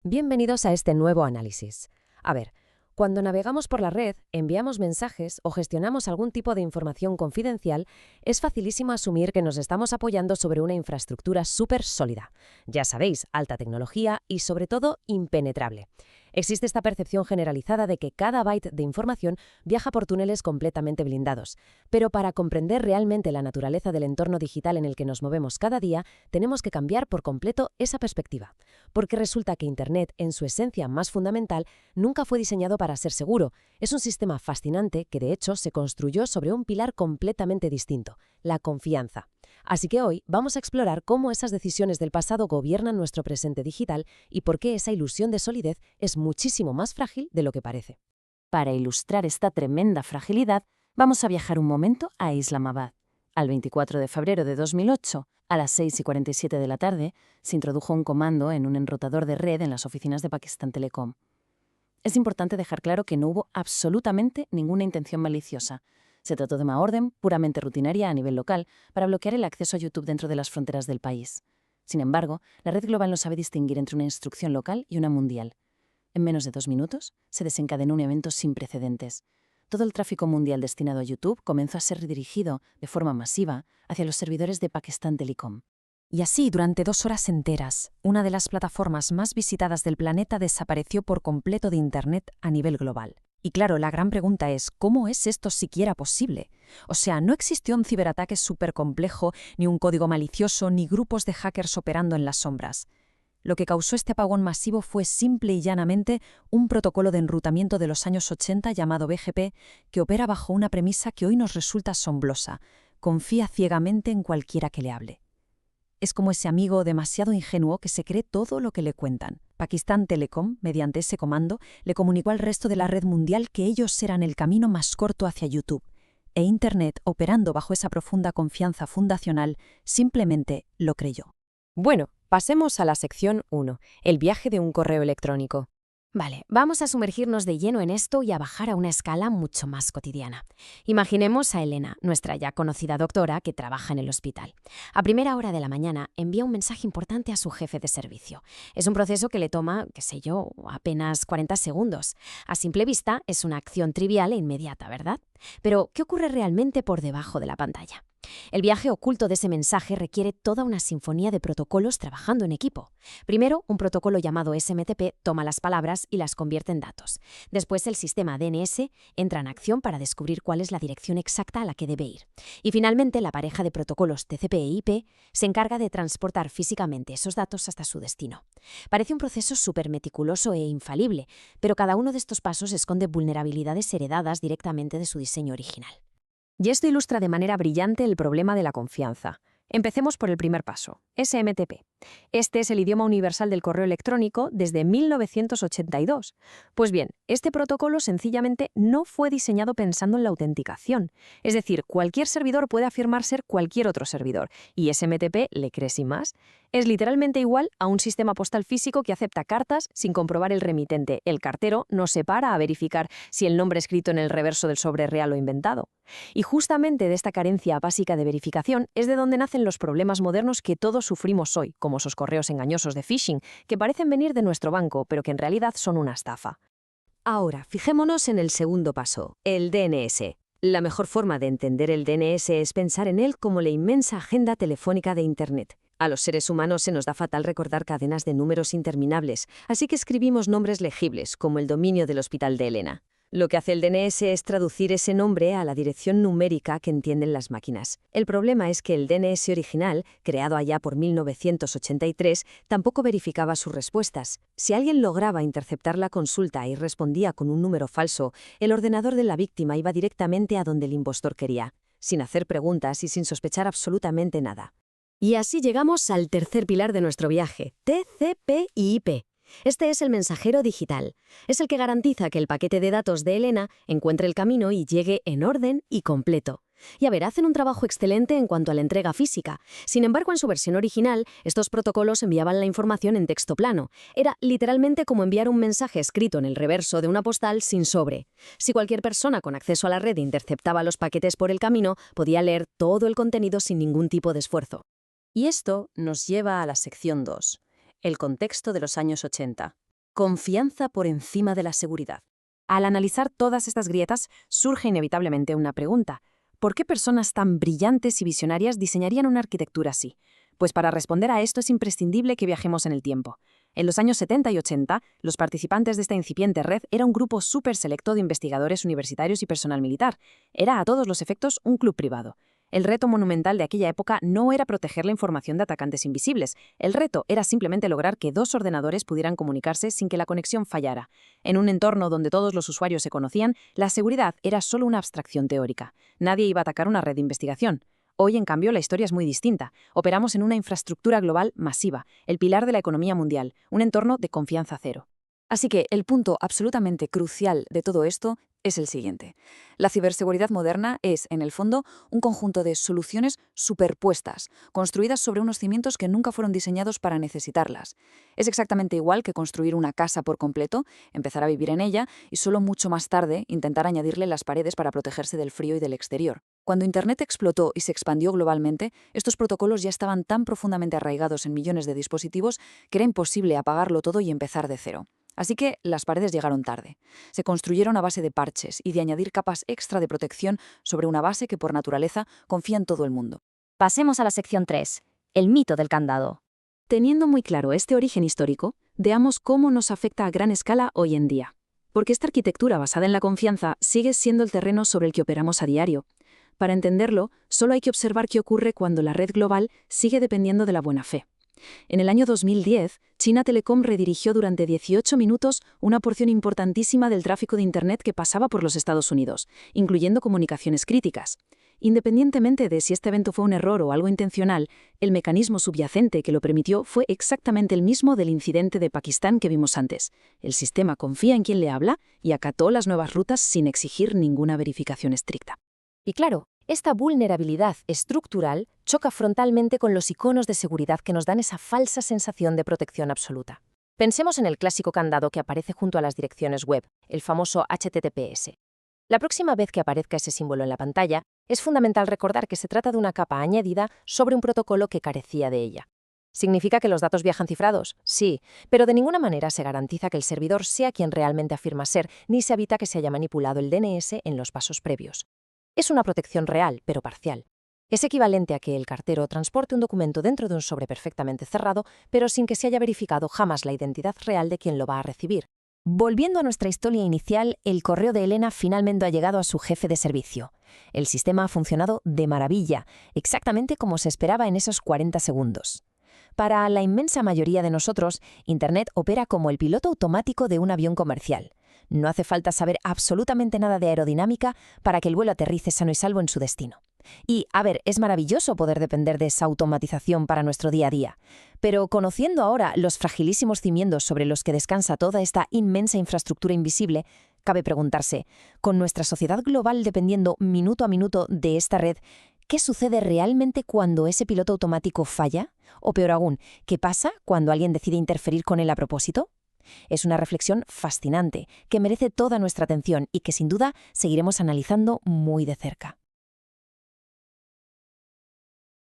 Bienvenidos a este nuevo análisis. A ver, cuando navegamos por la red, enviamos mensajes o gestionamos algún tipo de información confidencial, es facilísimo asumir que nos estamos apoyando sobre una infraestructura súper sólida. Ya sabéis, alta tecnología y sobre todo impenetrable. Existe esta percepción generalizada de que cada byte de información viaja por túneles completamente blindados. Pero para comprender realmente la naturaleza del entorno digital en el que nos movemos cada día, tenemos que cambiar por completo esa perspectiva. Porque resulta que Internet, en su esencia más fundamental, nunca fue diseñado para ser seguro. Es un sistema fascinante que, de hecho, se construyó sobre un pilar completamente distinto: la confianza. Así que hoy vamos a explorar cómo esas decisiones del pasado gobiernan nuestro presente digital y por qué esa ilusión de solidez es muchísimo más frágil de lo que parece. Para ilustrar esta tremenda fragilidad, vamos a viajar un momento a Islamabad. Al 24 de febrero de 2008, a las 6:47 de la tarde, se introdujo un comando en un enrutador de red en las oficinas de Pakistan Telecom. Es importante dejar claro que no hubo absolutamente ninguna intención maliciosa. Se trató de una orden puramente rutinaria a nivel local para bloquear el acceso a YouTube dentro de las fronteras del país. Sin embargo, la red global no sabe distinguir entre una instrucción local y una mundial. En menos de 2 minutos, se desencadenó un evento sin precedentes. Todo el tráfico mundial destinado a YouTube comenzó a ser redirigido de forma masiva hacia los servidores de Pakistan Telecom. Y así, durante 2 horas enteras, una de las plataformas más visitadas del planeta desapareció por completo de Internet a nivel global. Y claro, la gran pregunta es, ¿cómo es esto siquiera posible? O sea, no existió un ciberataque súper complejo, ni un código malicioso, ni grupos de hackers operando en las sombras. Lo que causó este apagón masivo fue simple y llanamente un protocolo de enrutamiento de los años 80 llamado BGP, que opera bajo una premisa que hoy nos resulta asombrosa: confía ciegamente en cualquiera que le hable. Es como ese amigo demasiado ingenuo que se cree todo lo que le cuentan. Pakistan Telecom, mediante ese comando, le comunicó al resto de la red mundial que ellos eran el camino más corto hacia YouTube. E Internet, operando bajo esa profunda confianza fundacional, simplemente lo creyó. Bueno, pasemos a la sección 1, el viaje de un correo electrónico. Vale, vamos a sumergirnos de lleno en esto y a bajar a una escala mucho más cotidiana. Imaginemos a Elena, nuestra ya conocida doctora que trabaja en el hospital. A primera hora de la mañana envía un mensaje importante a su jefe de servicio. Es un proceso que le toma, qué sé yo, apenas 40 segundos. A simple vista es una acción trivial e inmediata, ¿verdad? Pero, ¿qué ocurre realmente por debajo de la pantalla? El viaje oculto de ese mensaje requiere toda una sinfonía de protocolos trabajando en equipo. Primero, un protocolo llamado SMTP toma las palabras y las convierte en datos. Después, el sistema DNS entra en acción para descubrir cuál es la dirección exacta a la que debe ir. Y finalmente, la pareja de protocolos TCP e IP se encarga de transportar físicamente esos datos hasta su destino. Parece un proceso súper meticuloso e infalible, pero cada uno de estos pasos esconde vulnerabilidades heredadas directamente de su diseño original. Y esto ilustra de manera brillante el problema de la confianza. Empecemos por el primer paso, SMTP. Este es el idioma universal del correo electrónico desde 1982. Pues bien, este protocolo sencillamente no fue diseñado pensando en la autenticación. Es decir, cualquier servidor puede afirmar ser cualquier otro servidor, y SMTP le cree sin más. Es literalmente igual a un sistema postal físico que acepta cartas sin comprobar el remitente. El cartero no se para a verificar si el nombre escrito en el reverso del sobre es real o inventado. Y justamente de esta carencia básica de verificación es de donde nacen los problemas modernos que todos sufrimos hoy, como esos correos engañosos de phishing, que parecen venir de nuestro banco, pero que en realidad son una estafa. Ahora, fijémonos en el segundo paso, el DNS. La mejor forma de entender el DNS es pensar en él como la inmensa agenda telefónica de Internet. A los seres humanos se nos da fatal recordar cadenas de números interminables, así que escribimos nombres legibles, como el dominio del Hospital de Elena. Lo que hace el DNS es traducir ese nombre a la dirección numérica que entienden las máquinas. El problema es que el DNS original, creado allá por 1983, tampoco verificaba sus respuestas. Si alguien lograba interceptar la consulta y respondía con un número falso, el ordenador de la víctima iba directamente a donde el impostor quería, sin hacer preguntas y sin sospechar absolutamente nada. Y así llegamos al tercer pilar de nuestro viaje, TCP/IP. Este es el mensajero digital. Es el que garantiza que el paquete de datos de Elena encuentre el camino y llegue en orden y completo. Y a ver, hacen un trabajo excelente en cuanto a la entrega física. Sin embargo, en su versión original, estos protocolos enviaban la información en texto plano. Era literalmente como enviar un mensaje escrito en el reverso de una postal sin sobre. Si cualquier persona con acceso a la red interceptaba los paquetes por el camino, podía leer todo el contenido sin ningún tipo de esfuerzo. Y esto nos lleva a la sección 2. El contexto de los años 80. Confianza por encima de la seguridad. Al analizar todas estas grietas, surge inevitablemente una pregunta. ¿Por qué personas tan brillantes y visionarias diseñarían una arquitectura así? Pues para responder a esto es imprescindible que viajemos en el tiempo. En los años 70 y 80, los participantes de esta incipiente red era un grupo súper selecto de investigadores universitarios y personal militar. Era a todos los efectos un club privado. El reto monumental de aquella época no era proteger la información de atacantes invisibles. El reto era simplemente lograr que dos ordenadores pudieran comunicarse sin que la conexión fallara. En un entorno donde todos los usuarios se conocían, la seguridad era solo una abstracción teórica. Nadie iba a atacar una red de investigación. Hoy, en cambio, la historia es muy distinta. Operamos en una infraestructura global masiva, el pilar de la economía mundial, un entorno de confianza cero. Así que el punto absolutamente crucial de todo esto es el siguiente. La ciberseguridad moderna es, en el fondo, un conjunto de soluciones superpuestas, construidas sobre unos cimientos que nunca fueron diseñados para necesitarlas. Es exactamente igual que construir una casa por completo, empezar a vivir en ella y solo mucho más tarde intentar añadirle las paredes para protegerse del frío y del exterior. Cuando Internet explotó y se expandió globalmente, estos protocolos ya estaban tan profundamente arraigados en millones de dispositivos que era imposible apagarlo todo y empezar de cero. Así que las paredes llegaron tarde. Se construyeron a base de parches y de añadir capas extra de protección sobre una base que por naturaleza confía en todo el mundo. Pasemos a la sección 3, el mito del candado. Teniendo muy claro este origen histórico, veamos cómo nos afecta a gran escala hoy en día. Porque esta arquitectura basada en la confianza sigue siendo el terreno sobre el que operamos a diario. Para entenderlo, solo hay que observar qué ocurre cuando la red global sigue dependiendo de la buena fe. En el año 2010, China Telecom redirigió durante 18 minutos una porción importantísima del tráfico de Internet que pasaba por los Estados Unidos, incluyendo comunicaciones críticas. Independientemente de si este evento fue un error o algo intencional, el mecanismo subyacente que lo permitió fue exactamente el mismo del incidente de Pakistán que vimos antes. El sistema confía en quien le habla y acató las nuevas rutas sin exigir ninguna verificación estricta. Y claro, esta vulnerabilidad estructural choca frontalmente con los iconos de seguridad que nos dan esa falsa sensación de protección absoluta. Pensemos en el clásico candado que aparece junto a las direcciones web, el famoso HTTPS. La próxima vez que aparezca ese símbolo en la pantalla, es fundamental recordar que se trata de una capa añadida sobre un protocolo que carecía de ella. ¿Significa que los datos viajan cifrados? Sí, pero de ninguna manera se garantiza que el servidor sea quien realmente afirma ser, ni se evita que se haya manipulado el DNS en los pasos previos. Es una protección real, pero parcial. Es equivalente a que el cartero transporte un documento dentro de un sobre perfectamente cerrado, pero sin que se haya verificado jamás la identidad real de quien lo va a recibir. Volviendo a nuestra historia inicial, el correo de Elena finalmente ha llegado a su jefe de servicio. El sistema ha funcionado de maravilla, exactamente como se esperaba en esos 40 segundos. Para la inmensa mayoría de nosotros, Internet opera como el piloto automático de un avión comercial. No hace falta saber absolutamente nada de aerodinámica para que el vuelo aterrice sano y salvo en su destino. Y, es maravilloso poder depender de esa automatización para nuestro día a día. Pero conociendo ahora los fragilísimos cimientos sobre los que descansa toda esta inmensa infraestructura invisible, cabe preguntarse, con nuestra sociedad global dependiendo minuto a minuto de esta red, ¿qué sucede realmente cuando ese piloto automático falla? O peor aún, ¿qué pasa cuando alguien decide interferir con él a propósito? Es una reflexión fascinante, que merece toda nuestra atención y que sin duda seguiremos analizando muy de cerca.